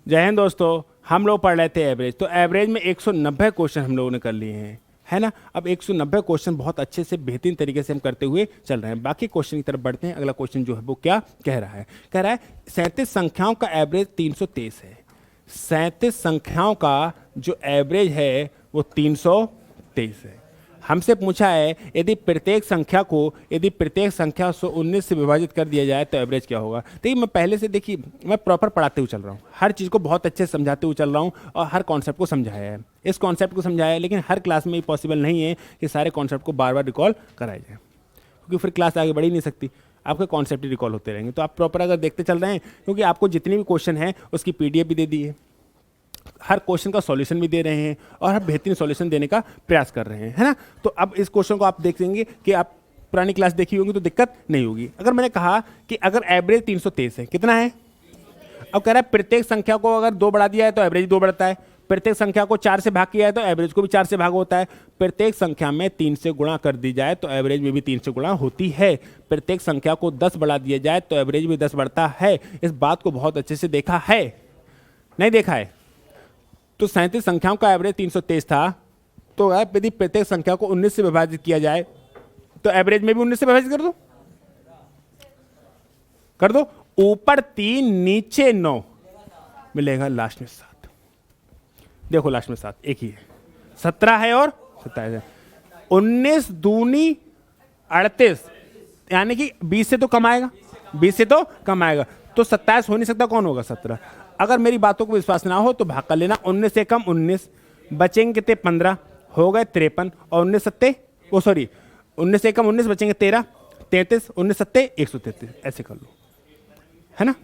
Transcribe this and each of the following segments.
जय हिंद दोस्तों। हम लोग पढ़ रहे थे एवरेज। तो एवरेज में 190 क्वेश्चन हम लोगों ने कर लिए हैं, है ना। अब 190 क्वेश्चन बहुत अच्छे से बेहतरीन तरीके से हम करते हुए चल रहे हैं। बाकी क्वेश्चन की तरफ बढ़ते हैं। अगला क्वेश्चन जो है वो क्या कह रहा है? कह रहा है 37 संख्याओं का एवरेज 323 है। 37 संख्याओं का जो एवरेज है वो 323 है। हमसे पूछा है यदि प्रत्येक संख्या को 119 से विभाजित कर दिया जाए तो एवरेज क्या होगा। देखिए मैं पहले से देखिए मैं प्रॉपर पढ़ाते हुए चल रहा हूँ, हर चीज़ को बहुत अच्छे से समझाते हुए चल रहा हूँ और हर कॉन्सेप्ट को समझाया है। इस कॉन्सेप्ट को समझाया है, लेकिन हर क्लास में ये पॉसिबल नहीं है कि सारे कॉन्सेप्ट को बार बार रिकॉल कराया जाए, क्योंकि फिर क्लास आगे बढ़ ही नहीं सकती। आपके कॉन्सेप्ट ही रिकॉल होते रहेंगे। तो आप प्रॉपर अगर देखते चल रहे हैं, क्योंकि आपको जितनी भी क्वेश्चन है उसकी PDF भी दे दी है, हर क्वेश्चन का सॉल्यूशन भी दे रहे हैं और हर बेहतरीन सॉल्यूशन देने का प्रयास कर रहे हैं, है ना। तो अब इस क्वेश्चन को आप देखेंगे कि आप पुरानी क्लास देखी होगी तो दिक्कत नहीं होगी। अगर मैंने कहा कि अगर एवरेज 323 है, कितना है? अब कह रहा है प्रत्येक संख्या को अगर 2 बढ़ा दिया है तो एवरेज 2 बढ़ता है, प्रत्येक संख्या को 4 से भाग किया है तो एवरेज को भी 4 से भाग होता है, प्रत्येक संख्या में 3 से गुणा कर दी जाए तो एवरेज में भी 3 से गुणा होती है, प्रत्येक संख्या को 10 बढ़ा दिया जाए तो एवरेज भी 10 बढ़ता है। इस बात को बहुत अच्छे से देखा है, नहीं देखा है? तो 37 संख्याओं का एवरेज 323 था। तो यदि प्रत्येक संख्या को 19 से विभाजित किया जाए तो एवरेज में भी 19 से विभाजित कर दो। ऊपर 3 नीचे 9 मिलेगा, लास्ट में 7। देखो लास्ट में 7 एक ही है, 17 है और 27 है। 19 दूनी 38, यानी कि 20 से तो कम आएगा, 20 से तो कम आएगा। तो 27 हो नहीं सकता, कौन होगा? 17। अगर मेरी बातों को विश्वास ना हो तो भाग कर लेना। 19 से कम 19, बचेंगे कितने? 15, हो गए 53 और 19 सत्ते, वो सॉरी 19 से कम 19 बचेंगे 13, 33, 19 सत्ते 133, ऐसे कर लो, है ना।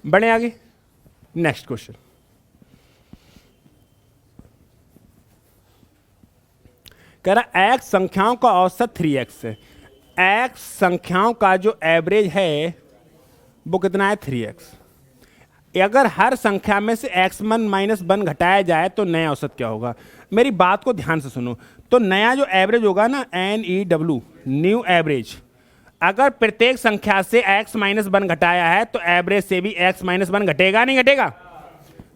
बढ़े आगे, नेक्स्ट क्वेश्चन। कह रहा x संख्याओं का औसत 3x है। x संख्याओं का जो एवरेज है वो कितना है? 3x। अगर हर संख्या में से x1 - 1 घटाया जाए तो नया औसत क्या होगा? मेरी बात को ध्यान से सुनो। तो नया जो एवरेज होगा ना, NEW, न्यू एवरेज, अगर प्रत्येक संख्या से x - 1 घटाया है तो एवरेज से भी x - 1 घटेगा, नहीं घटेगा?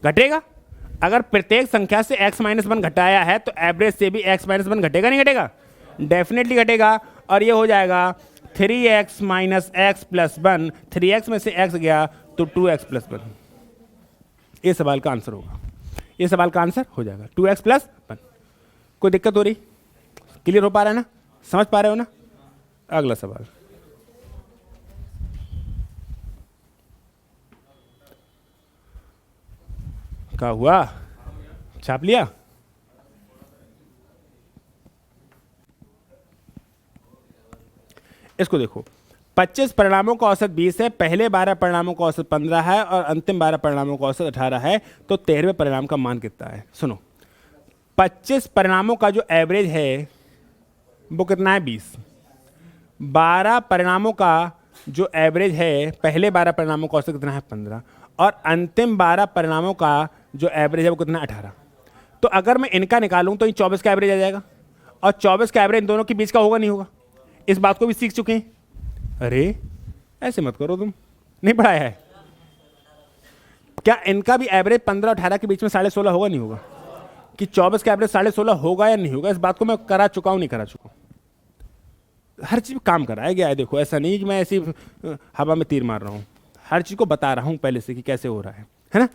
घटेगा। अगर प्रत्येक संख्या से x - 1 घटाया है तो एवरेज से भी x - 1 घटेगा, नहीं घटेगा? डेफिनेटली घटेगा। और ये हो जाएगा 3x - x + 1। 3x में से x गया तो 2x + 1। ये सवाल का आंसर होगा, ये सवाल का आंसर हो जाएगा 2x + 1। कोई दिक्कत हो रही? क्लियर हो पा रहा है ना? समझ पा रहे हो ना? अगला सवाल। क्या हुआ? छाप लिया? इसको देखो, 25 परिणामों का औसत 20 है, पहले 12 परिणामों का औसत 15 है और अंतिम 12 परिणामों का औसत 18 है। तो 13वें परिणाम का मान कितना है? सुनो, 25 परिणामों का जो एवरेज है वो कितना है? 20। 12 परिणामों का जो एवरेज है, पहले 12 परिणामों का औसत कितना है? 15, और अंतिम 12 परिणामों का जो एवरेज है वो कितना है? 18। तो अगर मैं इनका निकालूं तो इन 24 का एवरेज आ जाएगा, और 24 का एवरेज इन दोनों के बीच का होगा, नहीं होगा? इस बात को भी सीख चुके हैं। अरे ऐसे मत करो, तुम नहीं पढ़ाया है क्या? इनका भी एवरेज 15 और 18 के बीच में 16.5 होगा, नहीं होगा? कि 24 का एवरेज 16.5 होगा या नहीं होगा? इस बात को मैं करा चुका हूं, नहीं करा चुका? हर चीज काम कराया गया है। देखो ऐसा नहीं कि मैं ऐसी हवा में तीर मार रहा हूं, हर चीज को बता रहा हूं पहले से कि कैसे हो रहा है ना।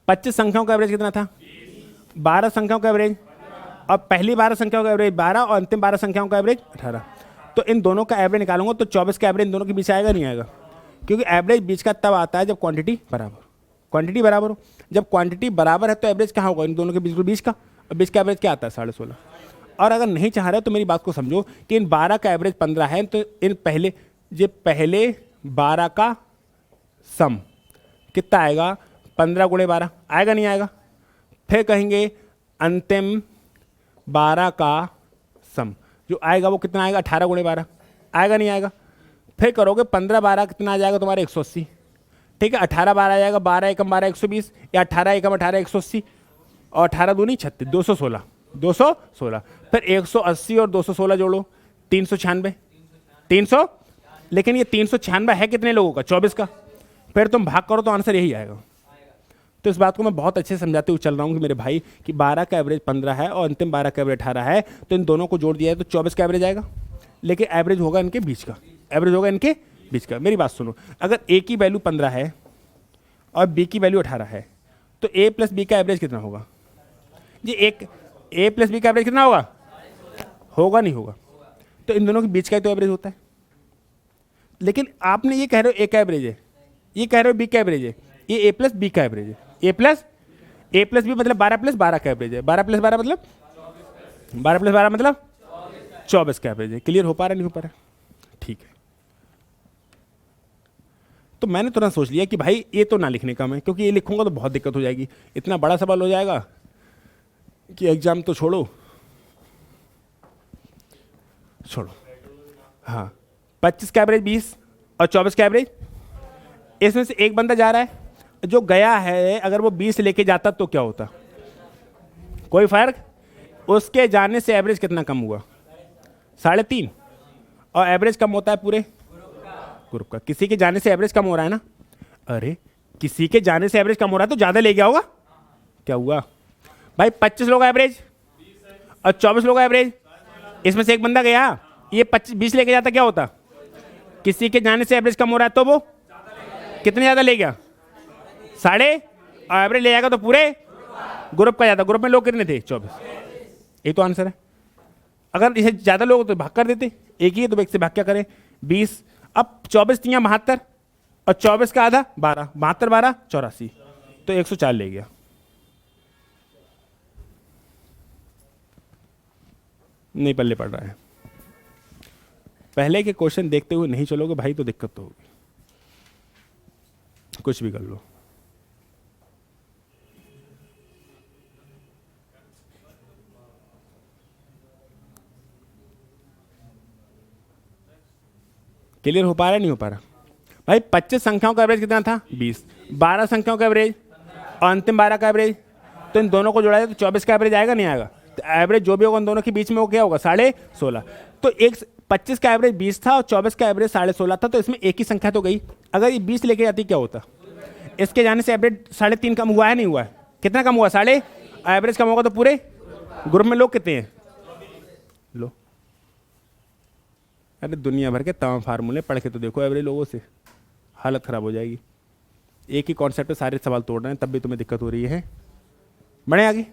25 संख्याओं का एवरेज कितना था? 12 संख्याओं का एवरेज, और पहली 12 संख्याओं का एवरेज 12 और अंतिम 12 संख्याओं का एवरेज 18। तो इन दोनों का एवरेज निकालूंगा तो 24 का एवरेज इन दोनों के बीच आएगा, नहीं आएगा? क्योंकि एवरेज बीच का तब आता है जब क्वांटिटी बराबर हो। जब क्वांटिटी बराबर है तो एवरेज कहाँ होगा? इन दोनों के बीच का। और बीच का एवरेज क्या आता है? 16.5। और अगर नहीं चाह रहे तो मेरी बात को समझो कि इन 12 का एवरेज 15 है, तो इन पहले 12 का सम कितना आएगा? 15 × 12 आएगा, नहीं आएगा? फिर कहेंगे अंतिम 12 का सम जो आएगा वो कितना आएगा? 18 × 12 आएगा, नहीं आएगा? फिर करोगे 15 12 कितना आ जाएगा तुम्हारा? 180। ठीक है, 18 12 आ जाएगा, 12 एकम 12 120, या 18 एकम 18 180, और 18 दूनी 36, 216। फिर 180 और 216 जोड़ो, 396। 300, लेकिन ये 396 है कितने लोगों का? 24 का। फिर तुम भाग करो तो आंसर यही आएगा। तो इस बात को मैं बहुत अच्छे से समझाते हुए चल रहा हूँ कि मेरे भाई कि 12 का एवरेज 15 है और अंतिम 12 का एवरेज 18 है, तो इन दोनों को जोड़ दिया है तो 24 का एवरेज आएगा, लेकिन एवरेज होगा इनके बीच का, एवरेज होगा इनके बीच का। मेरी बात सुनो, अगर ए की वैल्यू 15 है और बी की वैल्यू 18 है, तो ए प्लस बी का एवरेज कितना होगा जी? एक ए प्लस बी का एवरेज कितना होगा? होगा नहीं होगा? तो इन दोनों के बीच का ही तो एवरेज होता है। लेकिन आपने ये कह रहे हो ए का एवरेज है, ये कह रहे हो बी का एवरेज है, ये ए प्लस बी का एवरेज है। ए प्लस बी मतलब 12 प्लस 12 का एवरेज है, 12 प्लस 12 मतलब 12 प्लस 12 मतलब 24 का एवरेज है। क्लियर हो पा रहा नहीं हो पा रहा? ठीक है। तो मैंने तुरंत सोच लिया कि भाई ये तो ना लिखने का मैं, क्योंकि ये लिखूंगा तो बहुत दिक्कत हो जाएगी, इतना बड़ा सवाल हो जाएगा कि एग्जाम तो छोड़ो। हाँ, 25 का एवरेज 20 और 24 का एवरेज, इसमें से एक बंदा जा रहा है, जो गया है अगर वो 20 लेके जाता तो क्या होता? कोई फर्क? उसके जाने से एवरेज कितना कम हुआ? 3.5। और एवरेज कम होता है पूरे ग्रुप का। किसी के जाने से एवरेज कम हो रहा है ना? अरे किसी के जाने से एवरेज कम हो रहा है तो ज्यादा ले गया होगा। क्या हुआ भाई? 25 लोग एवरेज और 24 लोग एवरेज, इसमें से एक बंदा गया, ये 20 लेके जाता, क्या होता? किसी के जाने से एवरेज कम हो रहा है तो वो कितने ज्यादा ले गया? 3.5। और एवरेज ले जाएगा तो पूरे ग्रुप का ज्यादा। ग्रुप में लोग कितने थे? 24। ये तो आंसर है। अगर इसे ज्यादा लोग तो भाग कर देते, एक ही है तो एक से भाग क्या करें? 20। अब 24 तियां 72 और 24 का आधा 12, 72 12 84, तो 104 ले गया। नहीं पल्ले पड़ रहा है। पहले के क्वेश्चन देखते हुए नहीं चलोगे भाई तो दिक्कत तो होगी, कुछ भी कर लो। क्लियर हो पा रहा है नहीं हो पा रहा? भाई 25 संख्याओं का एवरेज कितना था? 20। 12 संख्याओं का एवरेज और अंतिम 12 का एवरेज, तो इन दोनों को जोड़ा जाए तो 24 का एवरेज आएगा नहीं आएगा? तो एवरेज जो भी होगा उन दोनों के बीच में वो क्या होगा? 16.5। तो एक 25 का एवरेज 20 था और 24 का एवरेज 16.5 था, तो इसमें एक ही संख्या तो गई। अगर ये 20 लेके जाती क्या होता? इसके जाने से एवरेज 3.5 कम हुआ है नहीं हुआ है? कितना कम हुआ? 3.5। एवरेज कम होगा तो पूरे ग्रुप में लोग कितने हैं? लो, अरे दुनिया भर के तमाम फार्मूले पढ़ के तो देखो एवरेज लोगों से, हालत खराब हो जाएगी। एक ही कॉन्सेप्ट पे सारे सवाल तोड़ रहे हैं, तब भी तुम्हें दिक्कत हो रही है। बढ़े आगे।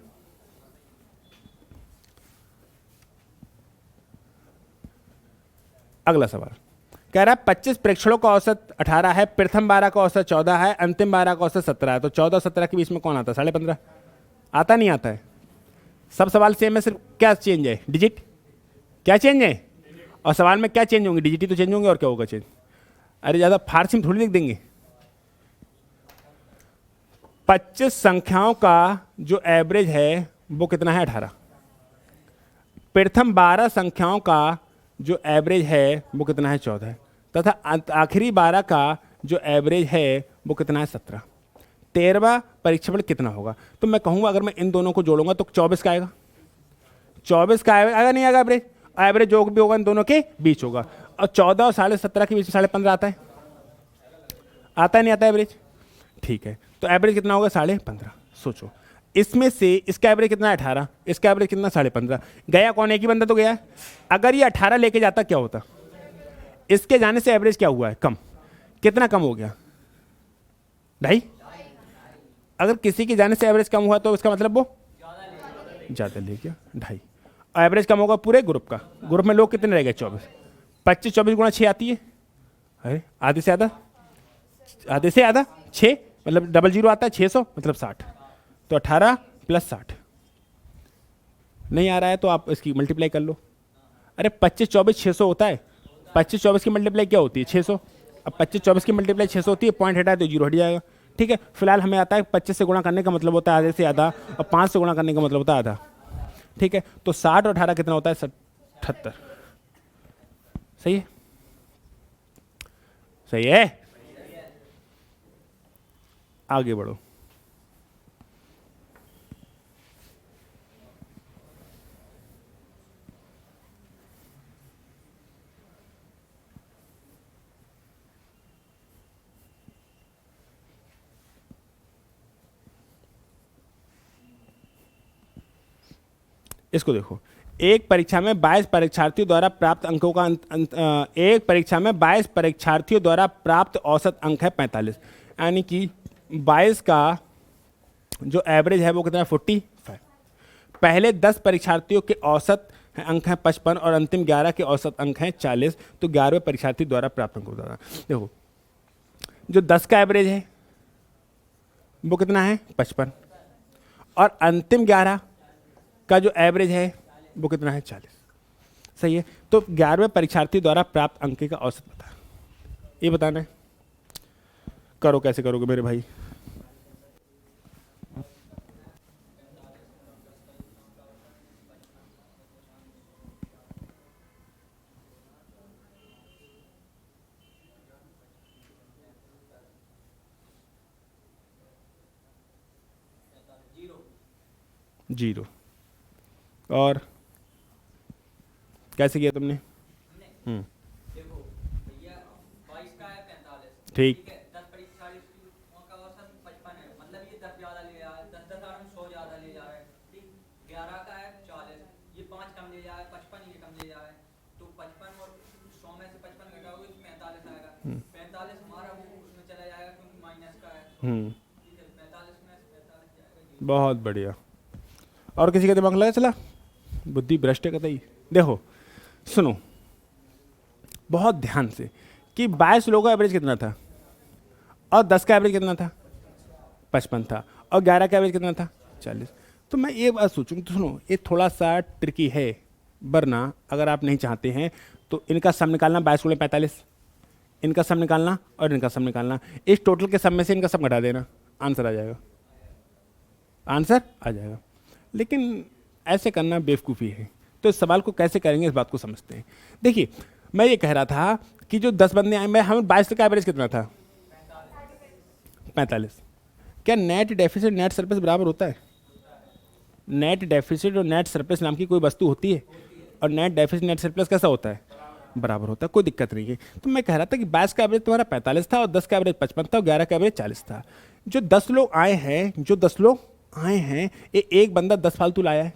अगला सवाल कह रहा है 25 प्रेक्षणों का औसत 18 है, प्रथम 12 का औसत 14 है, अंतिम 12 का औसत 17 है, तो 14 और 17 के बीच में कौन आता है? 15.5 आता नहीं आता है? सब सवाल सेम है, सिर्फ क्या चेंज है? डिजिट। क्या चेंज है? और सवाल में क्या चेंज होंगे? डिजिट ही तो चेंज होंगे, और क्या होगा चेंज? अरे ज्यादा फारसी में थोड़ी लिख देंगे। 25 संख्याओं का जो एवरेज है वो कितना है? 18। प्रथम 12 संख्याओं का जो एवरेज है वो कितना है? 14। तथा आखिरी 12 का जो एवरेज है वो कितना है? 17। 13वां परीक्षण कितना होगा? तो मैं कहूंगा अगर मैं इन दोनों को जोड़ूंगा तो 24 का आएगा। 24 का आएगा नहीं आएगा? एवरेज एवरेज जो भी होगा इन दोनों के बीच होगा। और 14 और 17.5 के बीच 15.5 आता है? आता है नहीं आता एवरेज? ठीक है, तो एवरेज कितना होगा? 15.5। सोचो, इसमें से इसका एवरेज कितना है? 18। इसका एवरेज कितना? 15.5। गया कौन? एक ही बंदा तो गया है। अगर ये 18 लेके जाता क्या होता? इसके जाने से एवरेज क्या हुआ है? कम। कितना कम हो गया? 2.5। अगर किसी के जाने से एवरेज कम हुआ तो इसका मतलब वो ज्यादा ले गया, 2.5। एवरेज कम होगा पूरे ग्रुप का। ग्रुप में लोग कितने रह गए? 24। 25 24 गुणा 6 आती है? अरे आधे से आधा, आधे से आधा 6 मतलब डबल जीरो आता है, 600 मतलब 60। तो 18 प्लस 60 नहीं आ रहा है तो आप इसकी मल्टीप्लाई कर लो। अरे 25 24 600 होता है, 25 24 की मल्टीप्लाई क्या होती है? 600। अब 25 24 की मल्टीप्लाई 600 होती है, पॉइंट हटाए तो जीरो हट जाएगा। ठीक है, फिलहाल हमें आता है 25 से गुणा करने का मतलब होता है आधे से आधा, और 5 से गुणा करने का मतलब होता है आधा। ठीक है, तो 60 और 18 कितना होता है? 78। सही है? सही है। आगे बढ़ो। इसको देखो, एक परीक्षा में 22 परीक्षार्थियों द्वारा प्राप्त अंकों का एक परीक्षा में 22 परीक्षार्थियों द्वारा प्राप्त औसत अंक है 45, यानी कि 22 का जो एवरेज है वो कितना है 45। पहले 10 परीक्षार्थियों के औसत अंक हैं 55 और अंतिम 11 के औसत अंक हैं 40, तो 11वें परीक्षार्थी द्वारा प्राप्त अंक होता है। देखो जो 10 का एवरेज है वो कितना है 55 और अंतिम 11 का जो एवरेज है वो कितना है 40। सही है, तो 11वें परीक्षार्थी द्वारा प्राप्त अंक का औसत बता, ये बताना है। करो, कैसे करोगे मेरे भाई? जीरो। और कैसे किया तुमने? देखो भैया 22 का है 45, ठीक। है 10 परीक्षार्थियों का औसत 55 है, मतलब ये 10 ज्यादा ले जा रहा है, 10 और 100 ज्यादा ले जा रहा है। ठीक, 11 का है 40, ये 5 कम ले जा रहा है, 55 ये कम ले जा रहा है, तो 55 और 100 में से 55 घटाओगे तो 45 आएगा। 45 हमारा वो उसमें चला जाएगा क्योंकि माइनस का है। ठीक है, 45 में से 45 जाएगा। बहुत बढ़िया। और किसी का दिमाग लगा चला? बुद्धि भ्रष्ट है कतई। देखो सुनो बहुत ध्यान से कि 22 लोगों का एवरेज कितना था और 10 का एवरेज कितना था 55 था और 11 का एवरेज कितना था 40। तो मैं ये बात सोचूं, तो सुनो ये थोड़ा सा ट्रिकी है, वरना अगर आप नहीं चाहते हैं तो इनका सम निकालना 22 गुणे 45, इनका सम निकालना और इनका सम निकालना, इस टोटल के सम में से इनका सम घटा देना, आंसर आ जाएगा, आंसर आ जाएगा। लेकिन ऐसे करना बेवकूफ़ी है, तो इस सवाल को कैसे करेंगे इस बात को समझते हैं। देखिए मैं ये कह रहा था कि जो 10 बंदे आए, मैं हम 22 का एवरेज कितना था 45। क्या नेट डेफिसिट नेट सरप्लस बराबर होता है? नेट डेफिसिट और नेट सरप्लस नाम की कोई वस्तु होती है, और नेट डेफिसिट नेट सरप्लस कैसा होता है? बराबर होता है, कोई दिक्कत नहीं है। तो मैं कह रहा था कि 22 का एवरेज तुम्हारा 45 था और 10 का एवरेज 55 था और 11 का एवरेज 40 था। जो 10 लोग आए हैं, जो 10 लोग आए हैं, ये एक बंदा 10 फालतू लाया है।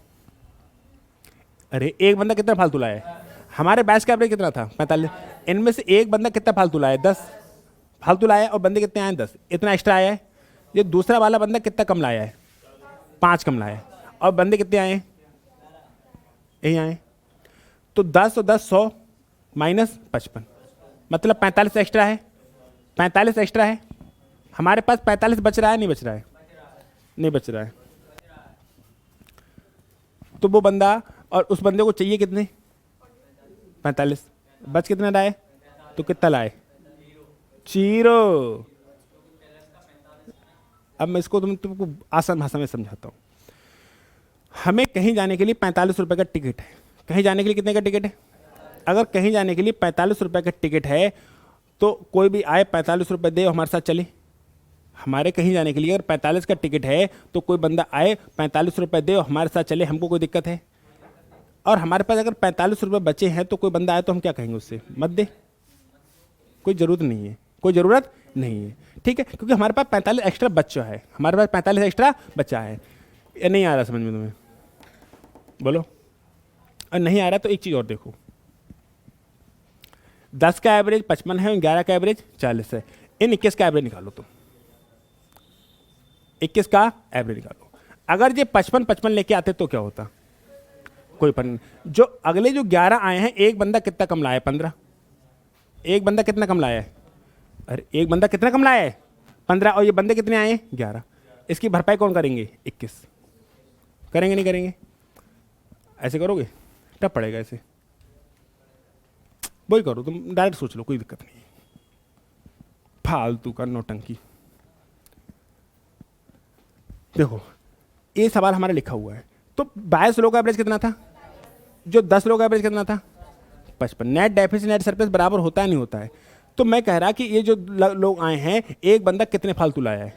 अरे एक बंदा कितना फालतू लाया है? हमारे 22 का एवरेज कितना था 45, इनमें से एक बंदा कितना फालतू लाया है 10 फालतू लाया है, और बंदे कितने आए 10, इतना एक्स्ट्रा आया है। ये दूसरा वाला बंदा कितना कम लाया है 5 कम लाया है, और बंदे कितने आए यही आए। तो 10 और 10 100 माइनस 55, मतलब 45 एक्स्ट्रा है, 45 एक्स्ट्रा है। हमारे पास 45 बच रहा है, नहीं बच रहा है? नहीं बच रहा है। तो वो बंदा और उस बंदे को चाहिए कितने 45, बच कितना लाए? तो कितना लाए? 0। अब मैं इसको तुमको आसान भाषा में समझाता हूँ। हमें कहीं जाने के लिए 45 रुपए का टिकट है। कहीं जाने के लिए कितने का टिकट है? अगर कहीं जाने के लिए 45 रुपए का टिकट है तो कोई भी आए 45 रुपए दे हमारे साथ चले। हमारे कहीं जाने के लिए अगर 45 का टिकट है तो कोई बंदा आए 45 रुपए दे और हमारे साथ चले, हमको कोई दिक्कत है? और हमारे पास अगर 45 रुपए बचे हैं तो कोई बंदा आए तो हम क्या कहेंगे उससे? मत दे, कोई ज़रूरत नहीं है, कोई ज़रूरत नहीं है। ठीक है, क्योंकि हमारे पास 45 एक्स्ट्रा बच्चा है, हमारे पास 45 एक्स्ट्रा बच्चा है। ये नहीं आ रहा समझ में तुम्हें? बोलो। और नहीं आ रहा तो एक चीज़ और देखो, 10 का एवरेज 55 है और 11 का एवरेज 40 है। इन 21 का एवरेज निकालो तुम, 21 का एवरेज निकालो। अगर ये 55 लेके आते तो क्या होता? कोई फर्क नहीं। जो अगले जो 11 आए हैं, एक बंदा कितना कम लाया है? 15। एक बंदा कितना कम लाया है? अरे एक बंदा कितना कम लाया है? 15। और ये बंदे कितने आए हैं? 11। इसकी भरपाई कौन करेंगे? 21। करेंगे नहीं करेंगे? ऐसे करोगे? टफ पड़ेगा ऐसे। वही करो, तुम डायरेक्ट सोच लो, कोई दिक्कत नहीं। फालतू का नौटंकी। देखो ये सवाल हमारा लिखा हुआ है, तो 22 लोगों का एवरेज कितना था? जो 10 लोगों का एवरेज कितना था? 55। नेट डेफिसिट नेट सरप्लस बराबर होता है नहीं होता है? तो मैं कह रहा कि ये जो लोग आए हैं, एक बंदा कितने फालतू लाया है?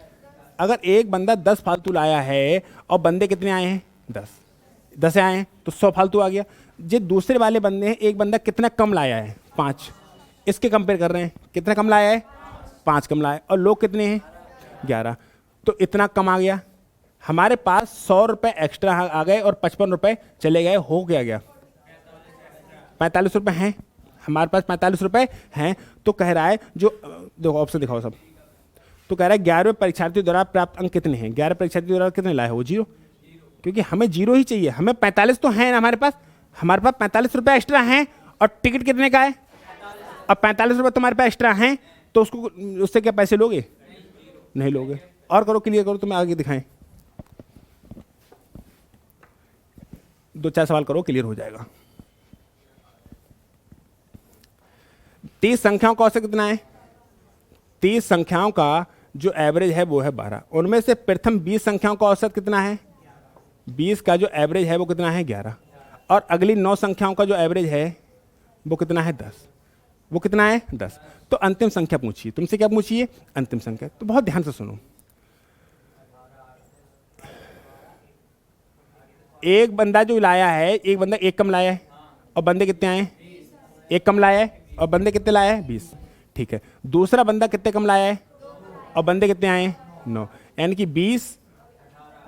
अगर एक बंदा 10 फालतू लाया है और बंदे कितने आए हैं? 10 आए हैं तो 100 फालतू आ गया। जो दूसरे वाले बंदे हैं, एक बंदा कितना कम लाया है? 5। इसके कंपेयर कर रहे हैं, कितना कम लाया है? 5 कम लाया। और लोग कितने हैं? 11। तो इतना कम आ गया, हमारे पास 100 रुपये एक्स्ट्रा आ गए और 55 रुपये चले गए, हो गया 45 रुपये हैं हमारे पास, 45 रुपये हैं। तो कह रहा है जो, देखो ऑप्शन दिखाओ सब, तो कह रहा है 11वें परीक्षार्थी द्वारा प्राप्त अंक कितने हैं, 11 परीक्षार्थी द्वारा कितने लाए हो, 0, क्योंकि हमें 0 ही चाहिए, हमें 45 तो हैं ना हमारे पास 45 रुपये एक्स्ट्रा हैं, और टिकट कितने का है, अब 45 रुपये तुम्हारे पास एक्स्ट्रा हैं, तो उसको उससे क्या पैसे लोगे, नहीं लोगे। और करो, क्लियर करो, तुम्हें आगे दिखाएं, 2-4 सवाल करो, क्लियर हो जाएगा। 30 संख्याओं का औसत कितना है, 30 संख्याओं का जो एवरेज है वो है 12, उनमें से प्रथम 20 संख्याओं का औसत कितना है, 20 का जो एवरेज है वो कितना है 11, और अगली 9 संख्याओं का जो एवरेज है वो कितना है 10, वो कितना है 10। तो अंतिम संख्या पूछिए, तुमसे क्या पूछिए, अंतिम संख्या। तो बहुत ध्यान से सुनो, एक बंदा जो लाया है, एक बंदा एक कम लाया है, और बंदे कितने आए, एक कम लाया है, और बंदे कितने लाया है 20, ठीक है। दूसरा बंदा कितने कम लाया है, और बंदे कितने आए 9, यानी कि 20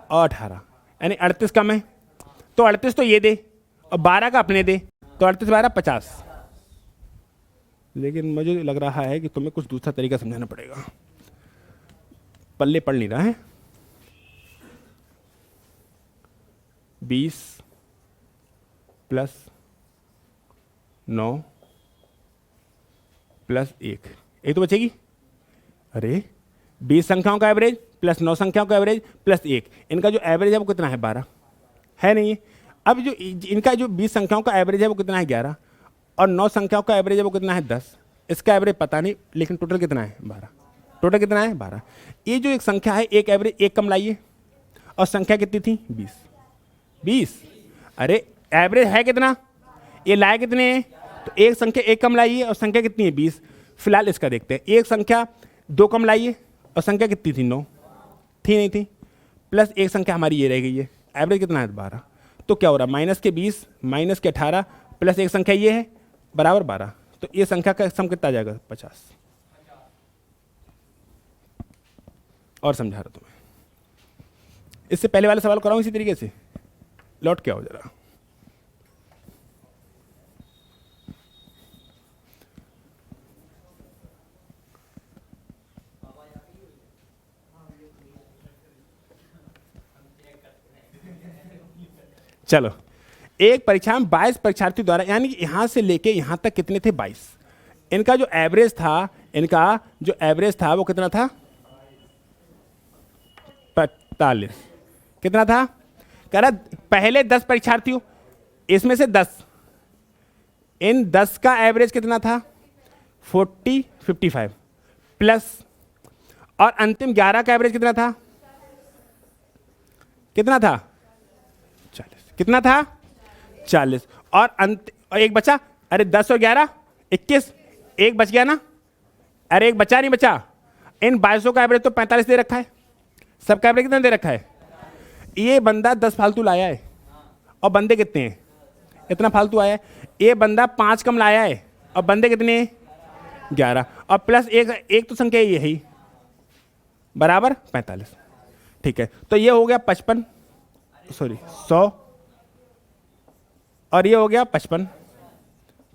और 18, यानी 38 कम है। तो 38 तो ये दे, और 12 का अपने दे, तो 38 12 50। लेकिन मुझे लग रहा है कि तुम्हें कुछ दूसरा तरीका समझाना पड़ेगा, पल्ले पड़ नहीं रहा है। 20 + 9 + 1 तो बचेगी। अरे 20 संख्याओं का एवरेज प्लस 9 संख्याओं का एवरेज प्लस 1, इनका जो एवरेज है वो कितना है 12, है नहीं। अब जो इनका जो 20 संख्याओं का एवरेज है वो कितना है 11, और 9 संख्याओं का एवरेज है वो कितना है 10, इसका एवरेज पता नहीं, लेकिन टोटल कितना है 12, टोटल कितना है 12। ये जो एक संख्या है, एक एवरेज एक कम लाइए, और संख्या कितनी थी 20। अरे एवरेज है कितना, ये लाए कितने हैं, तो एक संख्या एक कम लाइए, और संख्या कितनी है 20। फिलहाल इसका देखते हैं, एक संख्या 2 कम लाइए, और संख्या कितनी थी 9, थी नहीं थी, प्लस एक संख्या हमारी ये रह गई है, एवरेज कितना है 12। तो क्या हो रहा है, -20 -18 प्लस एक संख्या ये है बराबर 12, तो ये संख्या का सम कितना आ जाएगा 50। और समझा रहा तुम्हें, इससे पहले वाला सवाल कराऊं इसी तरीके से, लौट क्या हो जरा। चलो, एक परीक्षा में 22 परीक्षार्थी द्वारा, यानी कि यहां से लेके यहां तक कितने थे 22, इनका जो एवरेज था वो कितना था 45, कितना था, कह रहा पहले 10 परीक्षार्थियों, इसमें से 10, इन 10 का एवरेज कितना था 55 प्लस, और अंतिम 11 का एवरेज कितना था 40, कितना था 40, और और एक बचा, अरे 10 और 11 21, एक बच गया ना, अरे एक बचा नहीं बचा। इन 22 का एवरेज तो 45 दे रखा है, सबका एवरेज कितना दे रखा है, ये बंदा 10 फालतू लाया है, और बंदे कितने हैं, इतना फालतू आया है। ये बंदा 5 कम लाया है, और बंदे कितने हैं 11, और प्लस एक तो संख्या ये है बराबर 45, ठीक है। तो ये हो गया 100, और ये हो गया 55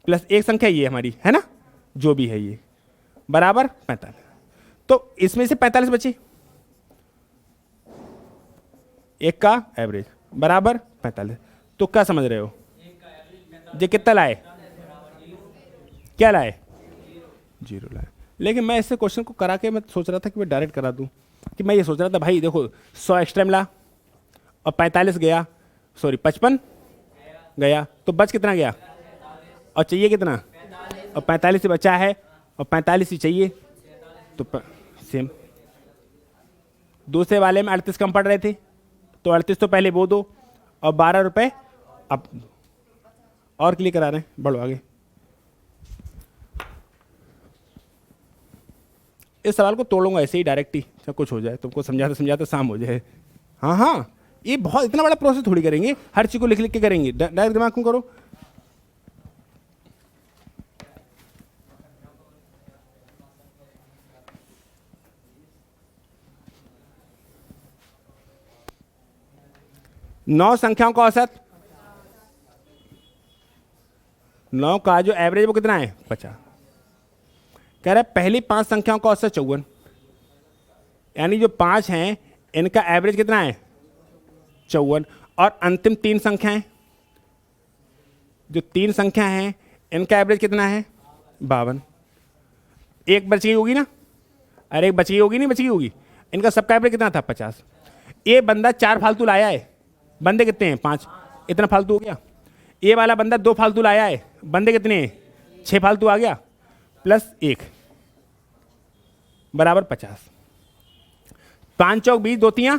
प्लस एक संख्या ये हमारी है ना, जो भी है ये बराबर 45। तो इसमें से 45 बचे, एक का एवरेज बराबर 45। तो क्या समझ रहे हो, ये कितना लाए, क्या लाए 0 लाए। लेकिन मैं ऐसे क्वेश्चन को करा के मैं सोच रहा था कि मैं डायरेक्ट करा दूं, कि मैं ये सोच रहा था भाई देखो 100 एक्स्ट्रा मिला, और 45 गया, सॉरी 55 गया, तो बच कितना गया, और चाहिए कितना, और 45 से बचा है, और 45 ही चाहिए, तो सेम। दूसरे वाले में 38 कम पड़ रहे थे, तो 38 तो पहले वो दो, और 12 रुपये अब और क्लियर करा रहे हैं, बढ़ो आगे। इस सवाल को तोड़ूंगा ऐसे ही डायरेक्ट ही, सब कुछ हो जाए, तुमको समझाते समझाते शाम हो जाए। हाँ, ये बहुत इतना बड़ा प्रोसेस थोड़ी करेंगे, हर चीज को लिख लिख के करेंगे, डायरेक्ट दिमाग में करो। 9 संख्याओं का औसत, 9 का जो एवरेज वो कितना है 50। कह रहा है पहली 5 संख्याओं का औसत 54, यानी जो 5 हैं इनका एवरेज कितना है 54, और अंतिम 3 संख्याएं, जो 3 संख्या हैं इनका एवरेज कितना है 52। एक बच गई होगी ना, अरे एक बच गई होगी, नहीं बच गई होगी, इनका सबका एवरेज कितना था 50। ये बंदा 4 फालतू लाया है, बंदे कितने हैं 5, इतना फालतू हो गया। ये वाला बंदा 2 फालतू लाया है, बंदे कितने हैं 6 फालतू आ गया, प्लस 1 बराबर 50। 5 चौक 20, 2 तियां,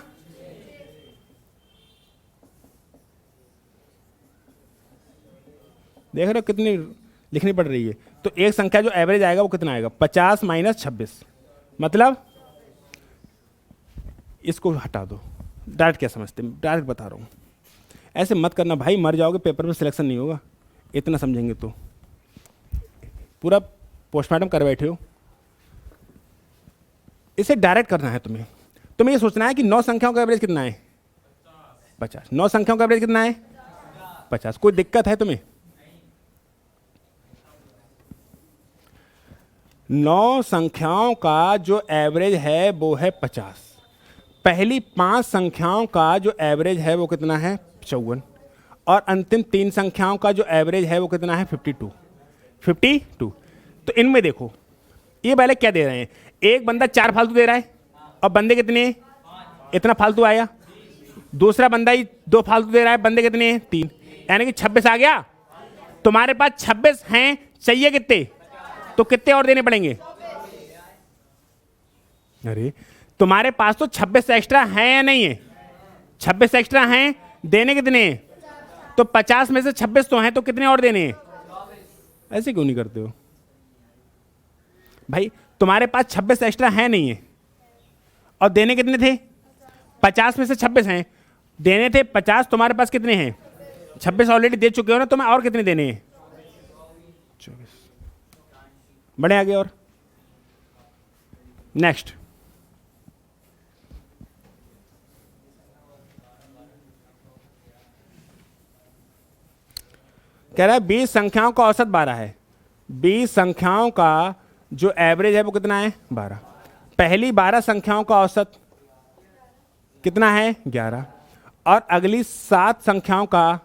देख रहे हो कितनी लिखनी पड़ रही है। तो एक संख्या जो एवरेज आएगा वो कितना आएगा 50 माइनस 26, मतलब इसको हटा दो। डायरेक्ट क्या समझते हैं, डायरेक्ट बता रहा हूँ, ऐसे मत करना भाई, मर जाओगे, पेपर में सिलेक्शन नहीं होगा, इतना समझेंगे तो। पूरा पोस्टमार्टम कर बैठे हो, इसे डायरेक्ट करना है तुम्हें। तुम्हें ये सोचना है कि 9 संख्याओं का एवरेज कितना है 50, 9 संख्याओं का एवरेज कितना है 50। कोई दिक्कत है तुम्हें? 9 संख्याओं का जो एवरेज है वो है 50, पहली 5 संख्याओं का जो एवरेज है वो कितना है 54, और अंतिम 3 संख्याओं का जो एवरेज है वो कितना है 52। तो इनमें देखो ये वाले क्या दे रहे हैं, एक बंदा 4 फालतू दे रहा है, और बंदे कितने हैं, इतना फालतू आया। दूसरा बंदा ही 2 फालतू दे रहा है, बंदे कितने हैं 3, यानी कि 26 आ गया। तुम्हारे पास 26 हैं, चाहिए कितने, तो कितने और देने पड़ेंगे। अरे तुम्हारे पास तो 26 एक्स्ट्रा हैं या नहीं है, 26 एक्स्ट्रा हैं, देने कितने हैं, तो 50 में से 26 तो हैं, तो कितने और देने हैं। ऐसे क्यों नहीं करते हो भाई, तुम्हारे पास 26 एक्स्ट्रा है नहीं है, और देने कितने थे 50 में से 26 हैं, देने थे 50, तुम्हारे पास कितने हैं 26 ऑलरेडी दे चुके हो ना, तुम्हें और कितने देने हैं 24। बढ़े आगे। और नेक्स्ट कह रहा है 20 संख्याओं का औसत 12 है, 20 संख्याओं का जो एवरेज है वो कितना है 12। पहली 12 संख्याओं का औसत कितना है 11, और अगली 7 संख्याओं का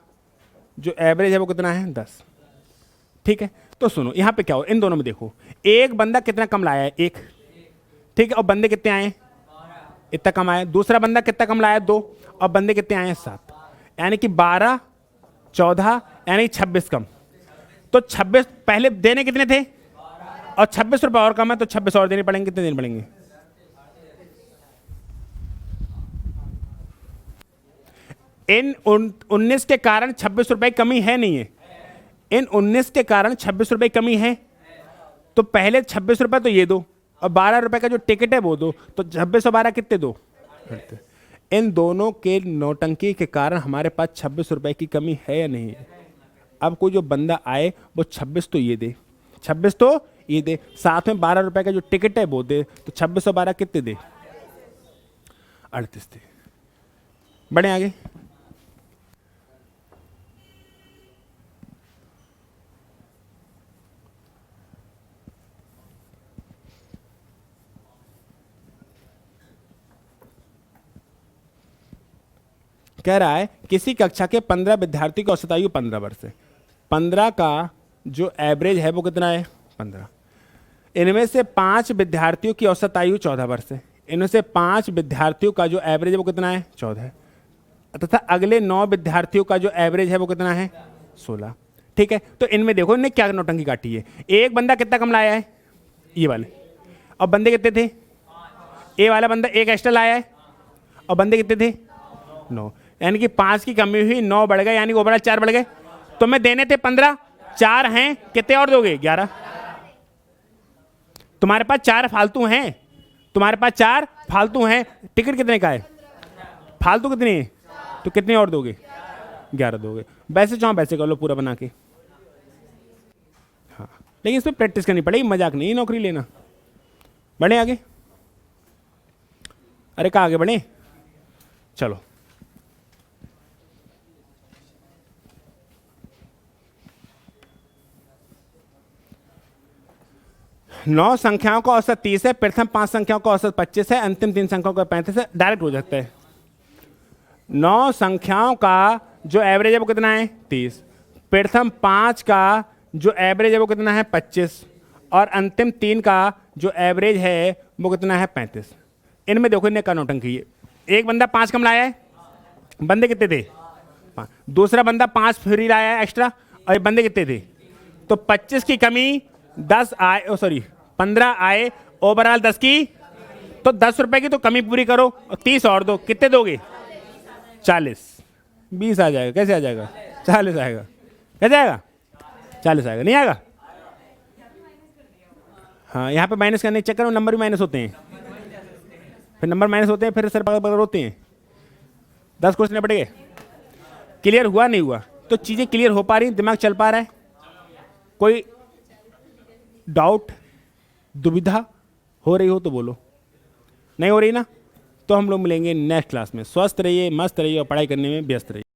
जो एवरेज है वो कितना है 10। ठीक है, तो सुनो यहां पे क्या हो, इन दोनों में देखो, एक बंदा कितना कम लाया है 1, ठीक है, और बंदे कितने आए इतना कम आया। दूसरा बंदा कितना कम लाया 2, और बंदे कितने आए 7, यानी कि 12 14 यानी 26 कम। तो 26 पहले देने कितने थे, और 26 रुपए और कम है, तो 26 और देने पड़ेंगे। कितने देने पड़ेंगे, इन 19 के कारण 26 रुपए कमी है नहीं है, इन 19 के कारण 26 रुपए कमी है, तो पहले 26 रुपए तो ये दो, और 12 रुपए का जो टिकट है वो दो, तो 26 और 12 कितने दो। इन दोनों के नौटंकी के कारण हमारे पास 26 रुपए की कमी है या नहीं है। अब कोई जो बंदा आए वो 26 तो ये दे, 26 तो ये दे, साथ में 12 रुपए का जो टिकट है वो दे, तो 26 और 12 कितने दे 38 दे। बढ़े आगे। कह रहा है किसी कक्षा के 15 विद्यार्थियों की औसत आयु 15 वर्ष है, 15 का जो एवरेज है वो कितना है 15। इनमें से 5 विद्यार्थियों की औसत आयु 14 वर्ष है, इनमें से 5 विद्यार्थियों का जो एवरेज है वो कितना है 14 है, तथा अगले 9 विद्यार्थियों का जो एवरेज है वो कितना है 16। ठीक है, तो इनमें देखो इनने क्या नौटंकी काटी है, एक बंदा कितना कम लाया है ये वाले, और बंदे कितने थे, ए वाला बंदा 1 एक्स्ट्रा लाया है, और बंदे कितने थे 9, यानी कि 5 की कमी हुई, 9 बढ़ गए, यानी ओवरऑल 4 बढ़ गए। तो मैं देने थे 15, 4 हैं, कितने और दोगे 11। तुम्हारे पास 4 फालतू हैं, तुम्हारे पास 4 फालतू हैं, टिकट कितने का है फालतू कितनी है, तो कितने और दोगे 11 दोगे। वैसे चाहो वैसे कर लो पूरा बना के, हाँ, लेकिन इस पर प्रैक्टिस करनी पड़ेगी, मजाक नहीं नौकरी लेना। बढ़े आगे, अरे कहाँ आगे बढ़े, चलो 9 संख्याओं का औसत 30 है, प्रथम 5 संख्याओं का औसत 25 है, अंतिम 3 संख्याओं का 35 है। डायरेक्ट हो जाता है। 9 संख्याओं का जो एवरेज है वो कितना है 30, प्रथम 5 का जो एवरेज है वो कितना है 25, और अंतिम 3 का जो एवरेज है वो कितना है 35। इनमें देखो इन्हें का नौटंकी है। एक बंदा 5 कम लाया है, बंदे कितने थे 5, दूसरा बंदा 5 फ्री लाया है एक्स्ट्रा, और ये बंदे कितने थे, तो 25 की कमी 10 आए, सॉरी 15 आए, ओवरऑल 10 की, तो 10 रुपए की तो कमी पूरी करो और 30 और दो, कितने दोगे 40, 20 आ जाएगा, कैसे आ जाएगा 40 आएगा, कैसे आएगा 40 आएगा, नहीं आएगा। हाँ यहाँ पे माइनस करने के चक्कर में नंबर भी माइनस होते हैं, फिर नंबर माइनस होते हैं, फिर सर पकड़ पकड़ होते हैं। 10 क्वेश्चन निपट गए। क्लियर हुआ नहीं हुआ, तो चीज़ें क्लियर हो पा रही, दिमाग चल पा रहा है, कोई डाउट दुविधा हो रही हो तो बोलो, नहीं हो रही ना तो हम लोग मिलेंगे नेक्स्ट क्लास में। स्वस्थ रहिए, मस्त रहिए और पढ़ाई करने में व्यस्त रहिए।